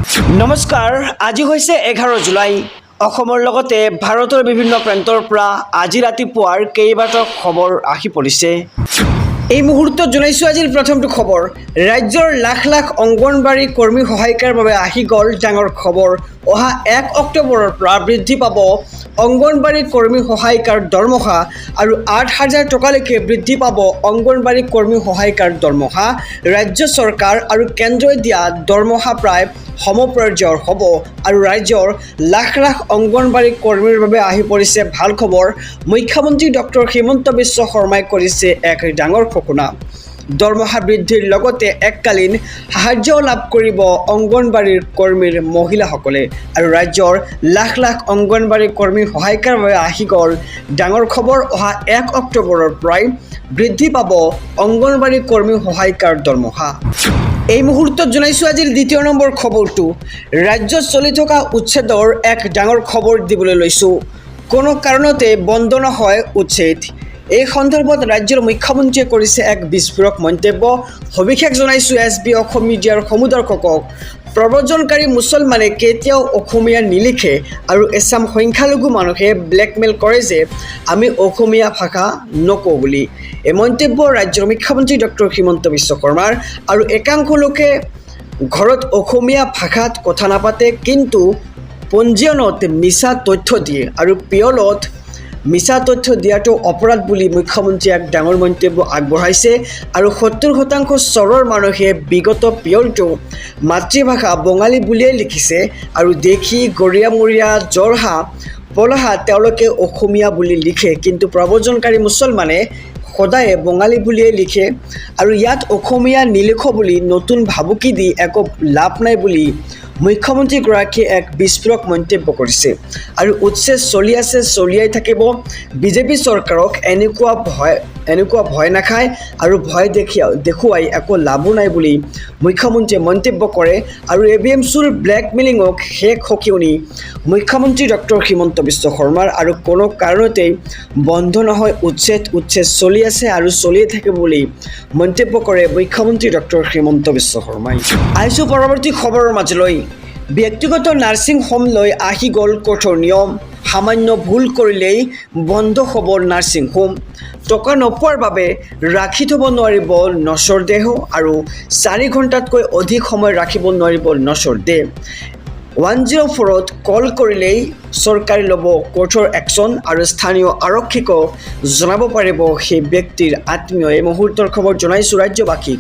নমস্কাৰ, আজি হৈছে 11 জুলাই। অসমৰ লগতে ভাৰতৰ বিভিন্ন প্ৰান্তৰ পৰা আজি ৰাতিপুৱাৰ কেইবাটাও খবৰ আহি পৰিছে। এই মুহূৰ্তত জনাইছোঁ আজিৰ প্ৰথমটো খবৰ। ৰাজ্যৰ লাখ লাখ অংগনবাড়ী কৰ্মী সহায়িকাৰ বাবে আহি গ'ল ডাঙৰ খবৰ। অহা 1 অক্টোবৰৰ পৰা বৃদ্ধি পাব অংগনবাড়ী কৰ্মী সহায়িকাৰ দৰমহা আৰু 8,000 টকালৈকে বৃদ্ধি পাব অংগনবাড়ী কৰ্মী সহায়িকাৰ দৰমহা। ৰাজ্য চৰকাৰ আৰু কেন্দ্ৰই দিয়া দৰমহা প্ৰায় সমপৰ্যায়ৰ হ'ব আৰু ৰাজ্যৰ লাখ লাখ অংগনবাড়ী কৰ্মীৰ বাবে আহি পৰিছে ভাল খবৰ। মুখ্যমন্ত্ৰী ডক্টৰ হিমন্ত বিশ্ব শৰ্মাই কৰিছে এক ডাঙৰ ঘোষণা। দৰমহা বৃদ্ধিৰ লগতে এককালীন সাহায্য লাভ কৰিব অংগনবাড়ীৰ কৰ্মীৰ মহিলাসকলে আৰু ৰাজ্যৰ লাখ লাখ অংগনবাড়ী কৰ্মী সহায়িকাৰ বাবে আহি গ'ল ডাঙৰ খবৰ। অহা 1 অক্টোবৰৰ পৰাই বৃদ্ধি পাব অংগনবাড়ী কৰ্মী সহায়িকাৰ দৰমহা। এই মুহূৰ্তত জনাইছোঁ আজিৰ দ্বিতীয় নম্বৰ খবৰটো। ৰাজ্যত চলি থকা উচ্ছেদৰ এক ডাঙৰ খবৰ দিবলৈ লৈছোঁ। কোনো কাৰণতে বন্ধ নহয় উচ্ছেদ। এই সন্দৰ্ভত ৰাজ্যৰ মুখ্যমন্ত্ৰীয়ে কৰিছে এক বিস্ফোৰক মন্তব্য। সবিশেষ জনাইছোঁ SB অসম মিডিয়াৰ সমুদৰ্শকক। প্ৰব্ৰজনকাৰী মুছলমানে কেতিয়াও অসমীয়া নিলিখে আৰু এছাম সংখ্যালঘু মানুহে ব্লেকমেইল কৰে যে আমি অসমীয়া ভাষা নকওঁ বুলি। এই মন্তব্য ৰাজ্যৰ মুখ্যমন্ত্ৰী ডক্টৰ হিমন্ত বিশ্ব শৰ্মাৰ। আৰু একাংশ লোকে ঘৰত অসমীয়া ভাষাত কথা নাপাতে, কিন্তু পঞ্জীয়নত মিছা তথ্য দিয়ে আৰু পিয়লত মিছা তথ্য দিয়াটো অপৰাধ বুলি মুখ্যমন্ত্ৰীয়ে এক ডাঙৰ মন্তব্য আগবঢ়াইছে। আৰু 70% চৰৰ মানুহে বিগত পিয়লটো মাতৃভাষা বঙালী বুলিয়েই লিখিছে আৰু দেখি গৰীয়ামৰীয়া জৰহা পলহা তেওঁলোকে অসমীয়া বুলি লিখে, কিন্তু প্ৰব্ৰজনকাৰী মুছলমানে সদায়ে বঙালী বুলিয়েই লিখে আৰু ইয়াত অসমীয়া নিলিখ বুলি নতুন ভাবুকি দি একো লাভ নাই বুলি মুখ্যমন্ত্ৰীগৰাকীয়ে এক বিস্ফোৰক মন্তব্য কৰিছে। আৰু উচ্ছেদ চলি আছে, চলিয়াই থাকিব। বিজেপি চৰকাৰক এনেকুৱা ভয় নাখায় আৰু ভয় দেখুৱাই একো লাভো নাই বুলি মুখ্যমন্ত্ৰীয়ে মন্তব্য কৰে। আৰু ABMCৰ ব্লেকমেইলিঙক শেষ সকিয়নি মুখ্যমন্ত্ৰী ডক্টৰ হিমন্ত বিশ্ব শৰ্মাৰ। আৰু কোনো কাৰণতেই বন্ধ নহয় উচ্ছেদ চলি আছে আৰু চলিয়ে থাকিব বুলি মন্তব্য কৰে মুখ্যমন্ত্ৰী ডক্টৰ হিমন্ত বিশ্ব শৰ্মাই। আহিছোঁ পৰৱৰ্তী খবৰৰ মাজলৈ। ব্যক্তিগত নাৰ্ছিং হোম লৈ আহি গ'ল কঠোৰ নিয়ম। সামান্য ভুল কৰিলেই বন্ধ হ'ব নাৰ্ছিং হোম। টকা নোপোৱাৰ বাবে ৰাখি থ'ব নোৱাৰিব নশ্বৰ দেহ আৰু 4 ঘণ্টাতকৈ অধিক সময় ৰাখিব নোৱাৰিব নশ্বৰ দেহ। 104ত কল কৰিলেই চৰকাৰে ল'ব কঠোৰ একশ্যন আৰু স্থানীয় আৰক্ষীকো জনাব পাৰিব সেই ব্যক্তিৰ আত্মীয়। এই মুহূৰ্তৰ খবৰ জনাইছোঁ ৰাজ্যবাসীক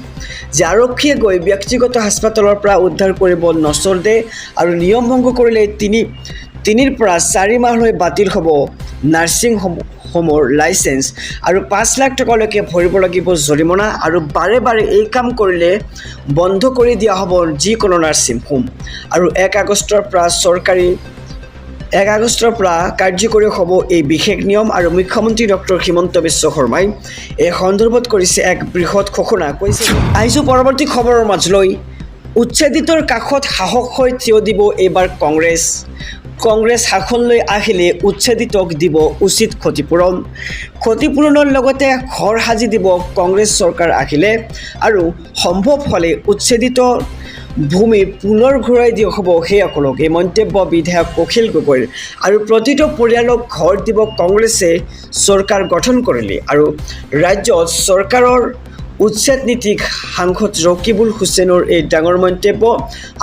যে আৰক্ষীয়ে গৈ ব্যক্তিগত হাস্পতালৰ পৰা উদ্ধাৰ কৰিব নশ্বৰ দেহ আৰু নিয়ম ভংগ কৰিলে 3ৰ পৰা 4 মাহলৈ বাতিল হ'ব নাৰ্ছিং হোমৰ লাইচেঞ্চ আৰু 5 লাখ টকালৈকে ভৰিব লাগিব জৰিমনা। আৰু বাৰে বাৰে এই কাম কৰিলে বন্ধ কৰি দিয়া হ'ব যিকোনো নাৰ্ছিং হোম। আৰু 1 আগষ্টৰ পৰা কাৰ্যকৰী হ'ব এই বিশেষ নিয়ম। আৰু মুখ্যমন্ত্ৰী ডক্টৰ হিমন্ত বিশ্ব শৰ্মাই এই সন্দৰ্ভত কৰিছে এক বৃহৎ ঘোষণা। কৈছে আহিছোঁ পৰৱৰ্তী খবৰৰ মাজলৈ। উচ্ছেদিতৰ কাষত সাহস হৈ থিয় দিব এইবাৰ কংগ্ৰেছ। কংগ্ৰেছ শাসনলৈ আহিলে উচ্ছেদিতক দিব উচিত ক্ষতিপূৰণ। ক্ষতিপূৰণৰ লগতে ঘৰ সাজি দিব কংগ্ৰেছ চৰকাৰ আহিলে আৰু সম্ভৱ হ'লে উচ্ছেদিত ভূমি পুনৰ ঘূৰাই দিয়া হ'ব সেইসকলক। এই মন্তব্য বিধায়ক অখিল গগৈৰ। আৰু প্ৰতিটো পৰিয়ালক ঘৰ দিব কংগ্ৰেছে চৰকাৰ গঠন কৰিলে। আৰু ৰাজ্যত চৰকাৰৰ উচ্ছেদ নীতিক সাংসদ ৰকিবুল হুছেইনৰ এই ডাঙৰ মন্তব্য।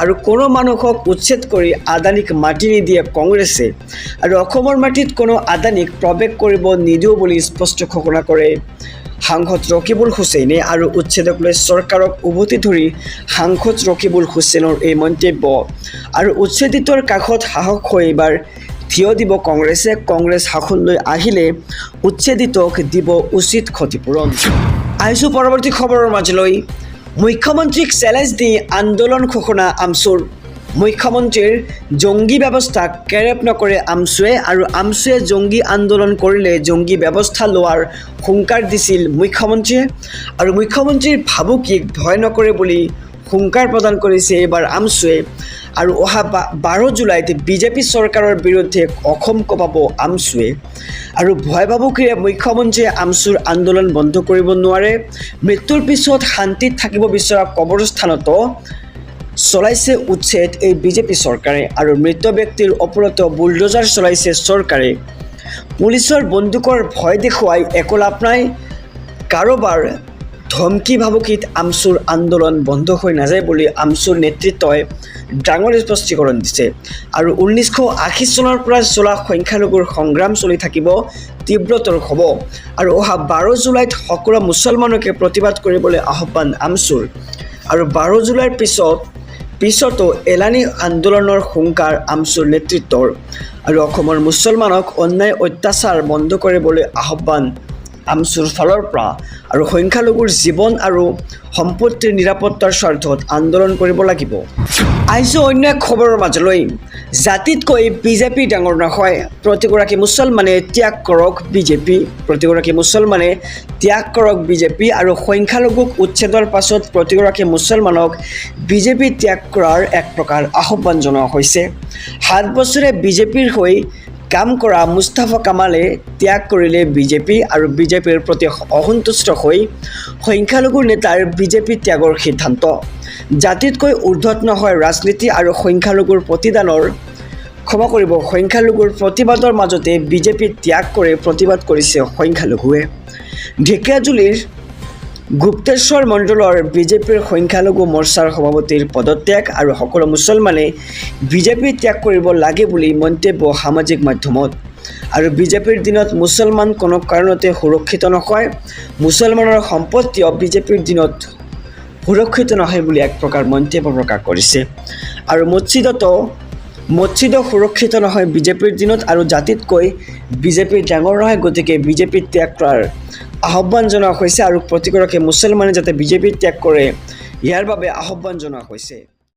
আৰু কোনো মানুহক উচ্ছেদ কৰি আদানীক মাটি নিদিয়ে কংগ্ৰেছে আৰু অসমৰ মাটিত কোনো আদানীক প্ৰৱেশ কৰিব নিদিওঁ বুলি স্পষ্ট ঘোষণা কৰে সাংসদ ৰকিবুল হুছেইনে। আৰু উচ্ছেদক লৈ চৰকাৰক উভতি ধৰি সাংসদ ৰকিবুল হুছেইনৰ এই মন্তব্য। আৰু উচ্ছেদিতৰ কাষত সাহস হৈ এইবাৰ থিয় দিব কংগ্ৰেছে। কংগ্ৰেছ শাসনলৈ আহিলে উচ্ছেদিতক দিব উচিত ক্ষতিপূৰণ। আহিছোঁ পৰৱৰ্তী খবৰৰ মাজলৈ। মুখ্যমন্ত্ৰীক চেলেঞ্জ দি আন্দোলন ঘোষণা আমছুৰ। মুখ্যমন্ত্ৰীৰ জংগী ব্যৱস্থাক কেৰেপ নকৰে আমছুৱে। আৰু আমছুৱে জংগী আন্দোলন কৰিলে জংগী ব্যৱস্থা লোৱাৰ হুংকাৰ দিছিল মুখ্যমন্ত্ৰীয়ে। আৰু মুখ্যমন্ত্ৰীৰ ভাবুকিক ভয় নকৰে বুলি হুংকাৰ প্ৰদান কৰিছে এইবাৰ আমছুৱে। আৰু অহা 12 জুলাইত বিজেপি চৰকাৰৰ বিৰুদ্ধে অসম কঁপাব আমছুৱে। আৰু ভয় ভাবুকিৰে মুখ্যমন্ত্ৰীয়ে আমছুৰ আন্দোলন বন্ধ কৰিব নোৱাৰে। মৃত্যুৰ পিছত শান্তিত থাকিব বিচৰা কবৰস্থানতো চলাইছে উচ্ছেদ এই বিজেপি চৰকাৰে আৰু মৃত ব্যক্তিৰ ওপৰত বুলডোজাৰ চলাইছে চৰকাৰে পুলিচৰ বন্দুকৰ ভয় দেখুৱাই একো লাভ নাই কাৰোবাৰ ধমকি ভাবুকিত আমচুৰ আন্দোলন বন্ধ হৈ নাযায় বুলি আমচুৰ নেতৃত্বই ডাঙৰ স্পষ্টীকৰণ দিছে আৰু 1980 চনৰ পৰা চলা সংখ্যালঘুৰ সংগ্ৰাম চলি থাকিব তীব্ৰতৰ হ'ব আৰু অহা 12 জুলাইত সকলো মুছলমানকে প্ৰতিবাদ কৰিবলৈ আহ্বান আমচুৰ আৰু 12 জুলাইৰ পিছতো এলানি আন্দোলনৰ হুংকাৰ আমচুৰ নেতৃত্বৰ আৰু অসমৰ মুছলমানক অন্যায় অত্যাচাৰ বন্ধ কৰিবলৈ আহ্বান আমচুৰ ফালৰ পৰা আৰু সংখ্যালঘুৰ জীৱন আৰু সম্পত্তিৰ নিৰাপত্তাৰ স্বাৰ্থত আন্দোলন কৰিব লাগিব আহিছোঁ অন্য এক খবৰৰ মাজলৈ জাতিতকৈ বিজেপি ডাঙৰ নহয় প্ৰতিগৰাকী মুছলমানে ত্যাগ কৰক বিজেপি আৰু সংখ্যালঘুক উচ্ছেদৰ পাছত প্ৰতিগৰাকী মুছলমানক বিজেপি ত্যাগ কৰাৰ এক প্ৰকাৰ আহ্বান জনোৱা হৈছে 7 বছৰে বিজেপিৰ হৈ কাম কৰা মুস্তাফা কামালে ত্যাগ কৰিলে বিজেপি আৰু বিজেপিৰ প্ৰতি অসন্তুষ্ট হৈ সংখ্যালঘু নেতাৰ বিজেপি ত্যাগৰ সিদ্ধান্ত জাতিতকৈ ঊৰ্ধত নহয় ৰাজনীতি আৰু সংখ্যালঘুৰ সংখ্যালঘুৰ প্ৰতিবাদৰ মাজতে বিজেপি ত্যাগ কৰি প্ৰতিবাদ কৰিছে সংখ্যালঘুৱে ঢেকিয়াজুলিৰ গুপ্তেশ্বৰ মণ্ডলৰ বিজেপিৰ সংখ্যালঘু মৰ্চাৰ সভাপতিৰ পদত্যাগ আৰু সকলো মুছলমানে বিজেপি ত্যাগ কৰিব লাগে বুলি মন্তব্য সামাজিক মাধ্যমত আৰু বিজেপিৰ দিনত মুছলমান কোনো কাৰণতে সুৰক্ষিত নহয় মুছলমানৰ সম্পত্তিও বিজেপিৰ দিনত সুৰক্ষিত নহয় বুলি এক প্ৰকাৰ মন্তব্য প্ৰকাশ কৰিছে আৰু মছজিদো সুৰক্ষিত নহয় বিজেপিৰ দিনত আৰু জাতিতকৈ বিজেপি ডাঙৰ নহয় গতিকে বিজেপি ত্যাগ কৰাৰ আহ্বান জনোৱা হৈছে আৰু প্ৰতিগৰাকী মুছলমানে যাতে বিজেপি ত্যাগ কৰে ইয়াৰ বাবে আহ্বান জনোৱা হৈছে